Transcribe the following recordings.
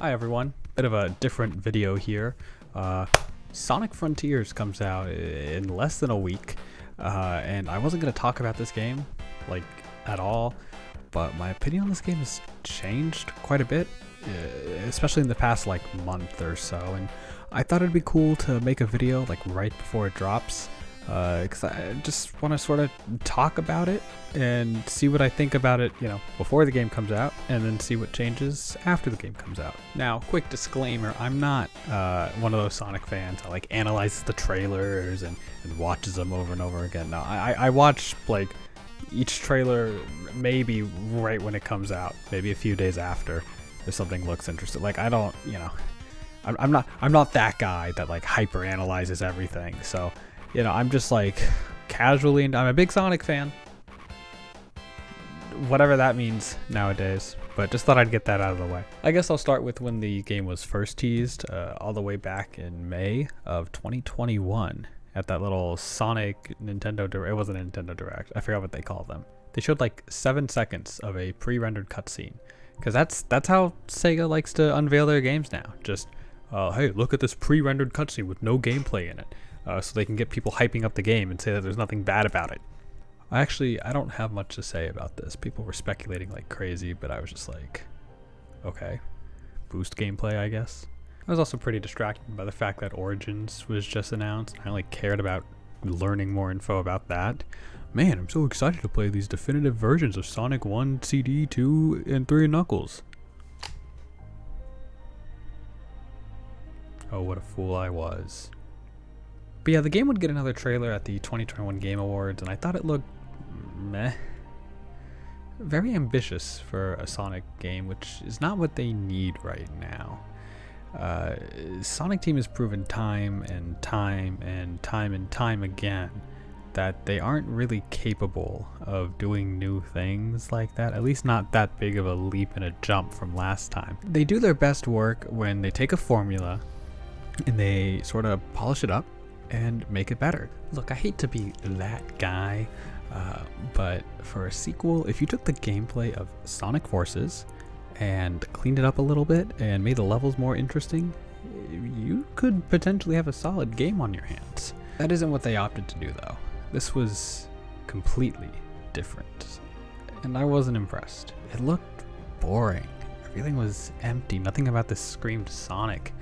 Hi everyone, bit of a different video here. Sonic Frontiers comes out in less than a week, and I wasn't going to talk about this game, like, at all, but my opinion on this game has changed quite a bit, especially in the past, like, month or so, and I thought it'd be cool to make a video, like, right before it drops, because I just want to sort of talk about it and see what I think about it, you know, before the game comes out, and then see what changes after the game comes out. Now, quick disclaimer, I'm not one of those Sonic fans that like analyzes the trailers and watches them over and over again. No, I watch like each trailer maybe right when it comes out, maybe a few days after, if something looks interesting. Like I don't, you know, I'm not that guy that like hyper analyzes everything. So, you know, I'm just like casually, I'm a big Sonic fan, whatever that means nowadays, but just thought I'd get that out of the way. I guess I'll start with when the game was first teased, all the way back in May of 2021 at that little Sonic Nintendo Direct. It wasn't a Nintendo Direct, I forgot what they call them. They showed like 7 seconds of a pre-rendered cutscene, because that's how Sega likes to unveil their games now. Just, hey, look at this pre-rendered cutscene with no gameplay in it. So they can get people hyping up the game and say that there's nothing bad about it. I don't have much to say about this. People were speculating like crazy, but I was just like, okay, boost gameplay, I guess. I was also pretty distracted by the fact that Origins was just announced. I only cared about learning more info about that. Man, I'm so excited to play these definitive versions of Sonic 1, CD, 2, and 3 Knuckles. Oh, what a fool I was. But yeah, the game would get another trailer at the 2021 Game Awards, and I thought it looked meh. Very ambitious for a Sonic game, which is not what they need right now. Sonic Team has proven time and time again that they aren't really capable of doing new things like that, at least not that big of a leap and a jump from last time. They do their best work when they take a formula and they sort of polish it up and make it better. Look, I hate to be that guy, but for a sequel, if you took the gameplay of Sonic Forces and cleaned it up a little bit and made the levels more interesting, you could potentially have a solid game on your hands. That isn't what they opted to do though. This was completely different, and I wasn't impressed. It looked boring. Everything was empty. Nothing about this screamed Sonic.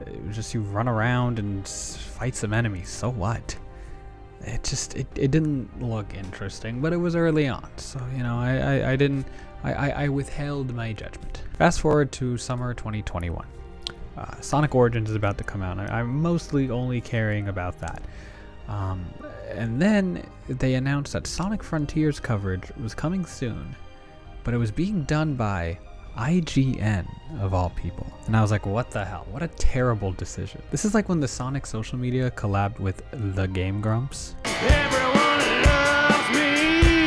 It was just you run around and fight some enemies, so what? It didn't look interesting, but it was early on, so you know, I withheld my judgment. Fast forward to summer 2021. Sonic Origins is about to come out, and I'm mostly only caring about that. And then they announced that Sonic Frontiers coverage was coming soon, but it was being done by IGN of all people. And I was like, what the hell? What a terrible decision. This is like when the Sonic social media collabed with the Game Grumps. Everyone loves me,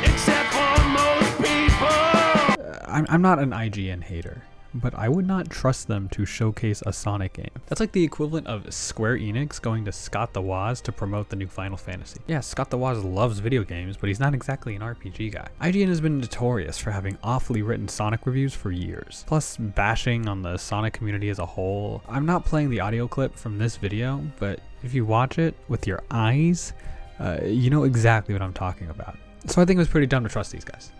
except for most people. I'm not an IGN hater, but I would not trust them to showcase a Sonic game. That's like the equivalent of Square Enix going to Scott the Woz to promote the new Final Fantasy. Yeah, Scott the Woz loves video games, but he's not exactly an RPG guy. IGN has been notorious for having awfully written Sonic reviews for years, plus bashing on the Sonic community as a whole. I'm not playing the audio clip from this video, but if you watch it with your eyes, you know exactly what I'm talking about. So I think it was pretty dumb to trust these guys.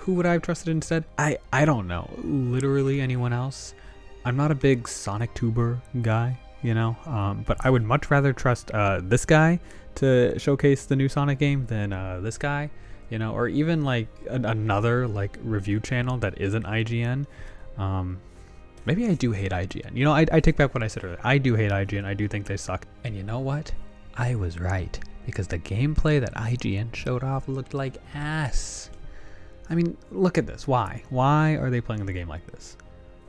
Who would I have trusted instead? I don't know. Literally anyone else. I'm not a big Sonic tuber guy, you know, but I would much rather trust this guy to showcase the new Sonic game than this guy, you know, or even like another like review channel that isn't IGN. Maybe I do hate IGN. You know, I take back what I said earlier. I do hate IGN. I do think they suck. And you know what? I was right, because the gameplay that IGN showed off looked like ass. I mean, look at this. Why? Why are they playing the game like this?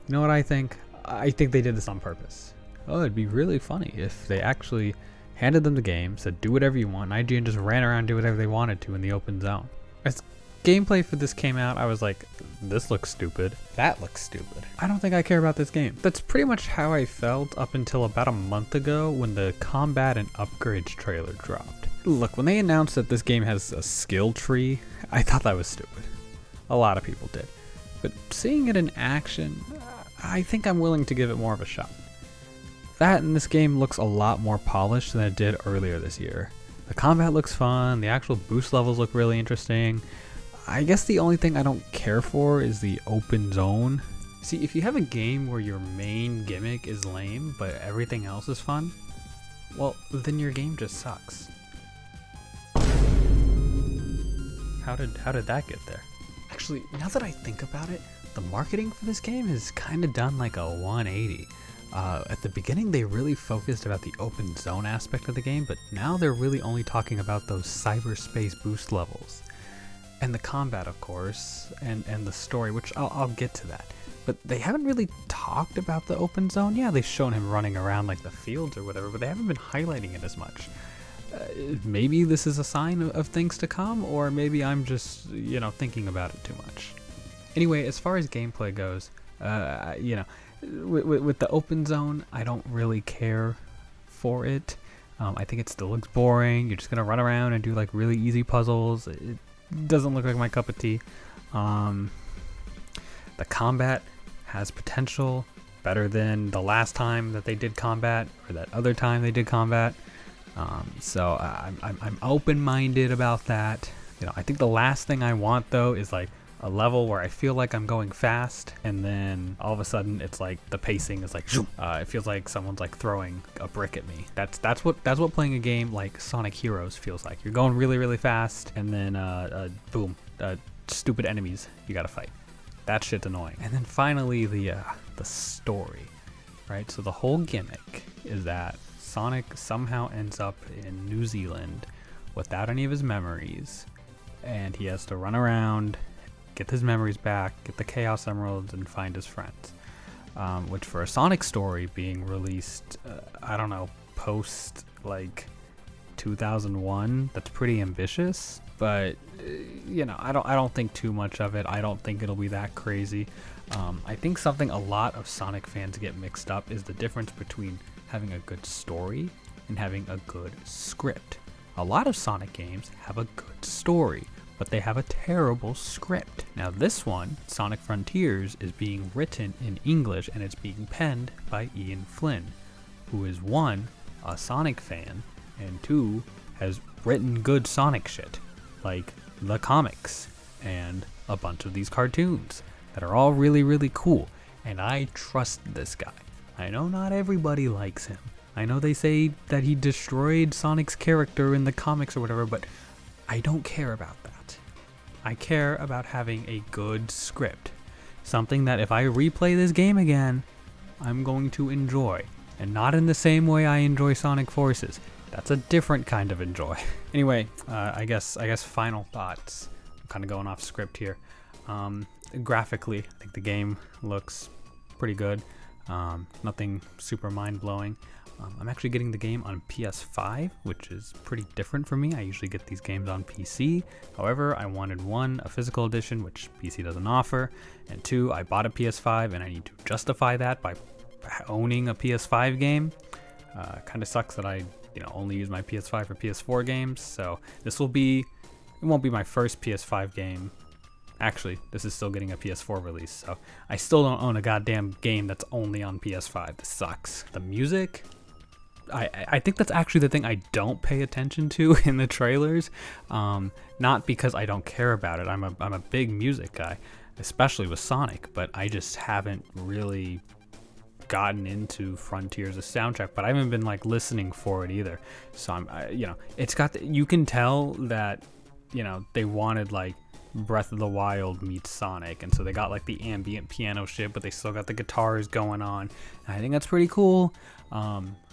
You know what I think? I think they did this on purpose. Oh, it'd be really funny if they actually handed them the game, said do whatever you want, and IGN just ran around and did whatever they wanted to in the open zone. As gameplay for this came out, I was like, this looks stupid. That looks stupid. I don't think I care about this game. That's pretty much how I felt up until about a month ago when the combat and upgrades trailer dropped. Look, when they announced that this game has a skill tree, I thought that was stupid. A lot of people did. but seeing it in action, I think I'm willing to give it more of a shot. That in this game looks a lot more polished than it did earlier this year. The combat looks fun, the actual boost levels look really interesting. I guess the only thing I don't care for is the open zone. See, if you have a game where your main gimmick is lame, but everything else is fun, well, then your game just sucks. How did that get there? Actually, now that I think about it, the marketing for this game has kind of done like a 180. At the beginning, they really focused about the open zone aspect of the game, but now they're really only talking about those cyberspace boost levels. And the combat, of course, and the story, which I'll get to that. But they haven't really talked about the open zone. Yeah, they've shown him running around like the fields or whatever, but they haven't been highlighting it as much. Maybe this is a sign of things to come, or maybe I'm just, thinking about it too much. Anyway, as far as gameplay goes, with the open zone, I don't really care for it. I think it still looks boring. You're just gonna run around and do like really easy puzzles. It doesn't look like my cup of tea. The combat has potential, better than the last time that they did combat, or that other time they did combat. So I'm open-minded about that. I think the last thing I want though is like a level where I feel like I'm going fast, and then all of a sudden it's like the pacing is like it feels like someone's like throwing a brick at me. That's what playing a game like Sonic Heroes feels like. You're going really, really fast, and then boom, stupid enemies you gotta fight. That shit's annoying. And then finally the story, right? So the whole gimmick is that Sonic somehow ends up in New Zealand without any of his memories, and he has to run around, get his memories back, get the Chaos Emeralds, and find his friends. Which for a Sonic story being released, I don't know, post like 2001, that's pretty ambitious. But I don't think too much of it. I don't think it'll be that crazy. I think something a lot of Sonic fans get mixed up is the difference between having a good story and having a good script. A lot of Sonic games have a good story, but they have a terrible script. Now this one, Sonic Frontiers, is being written in English, and it's being penned by Ian Flynn, who is one, a Sonic fan, and two, has written good Sonic shit, like the comics and a bunch of these cartoons that are all really, really cool. And I trust this guy. I know not everybody likes him. I know they say that he destroyed Sonic's character in the comics or whatever, but I don't care about that. I care about having a good script. Something that if I replay this game again, I'm going to enjoy. And not in the same way I enjoy Sonic Forces. That's a different kind of enjoy. Anyway, I guess final thoughts. I'm kind of going off script here. Graphically, I think the game looks pretty good. Nothing super mind-blowing. I'm actually getting the game on PS5, which is pretty different for me. I usually get these games on PC. However, I wanted one, a physical edition, which PC doesn't offer, and two, I bought a PS5 and I need to justify that by owning a PS5 game. Kind of sucks that I only use my PS5 for PS4 games, so it won't be my first PS5 game. Actually, this is still getting a PS4 release, so I still don't own a goddamn game that's only on PS5. This sucks. The music, I think that's actually the thing I don't pay attention to in the trailers. Not because I don't care about it. I'm a big music guy, especially with Sonic, but I just haven't really gotten into Frontiers' soundtrack, but I haven't been like listening for it either. So it's got you can tell that they wanted like Breath of the Wild meets Sonic, and so they got like the ambient piano shit, but they still got the guitars going on. And I think that's pretty cool.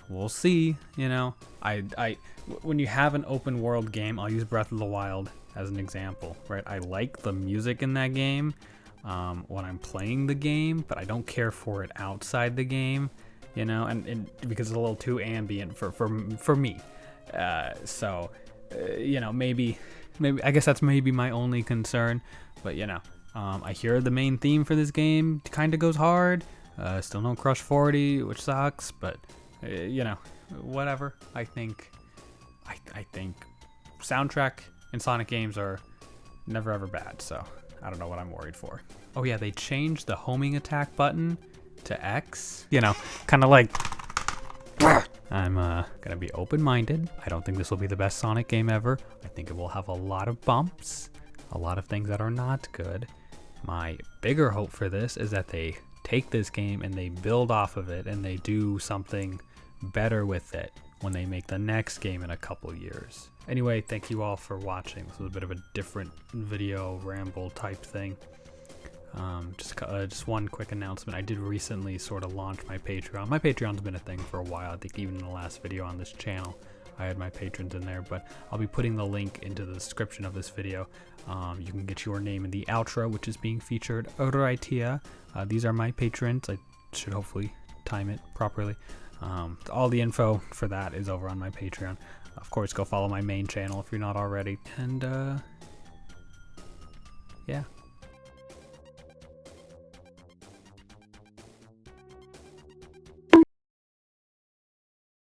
We'll see. When you have an open world game, I'll use Breath of the Wild as an example, right? I like the music in that game when I'm playing the game, but I don't care for it outside the game, and because it's a little too ambient for me. Maybe I guess that's maybe my only concern, but I hear the main theme for this game kind of goes hard. Still no Crush 40, which sucks, but whatever. I think soundtrack in Sonic games are never ever bad, so I don't know what I'm worried for. Oh yeah, they changed the homing attack button to X. You know, kind of like... I'm gonna be open-minded. I don't think this will be the best Sonic game ever. I think it will have a lot of bumps, a lot of things that are not good. My bigger hope for this is that they take this game and they build off of it and they do something better with it when they make the next game in a couple years. Anyway, thank you all for watching. This was a bit of a different video ramble type thing. Just one quick announcement. I did recently sort of launch my Patreon. My Patreon's been a thing for a while. I think even in the last video on this channel, I had my patrons in there, but I'll be putting the link into the description of this video. You can get your name in the outro, which is being featured right here. These are my patrons. I should hopefully time it properly. All the info for that is over on my Patreon. Of course, go follow my main channel if you're not already. And yeah.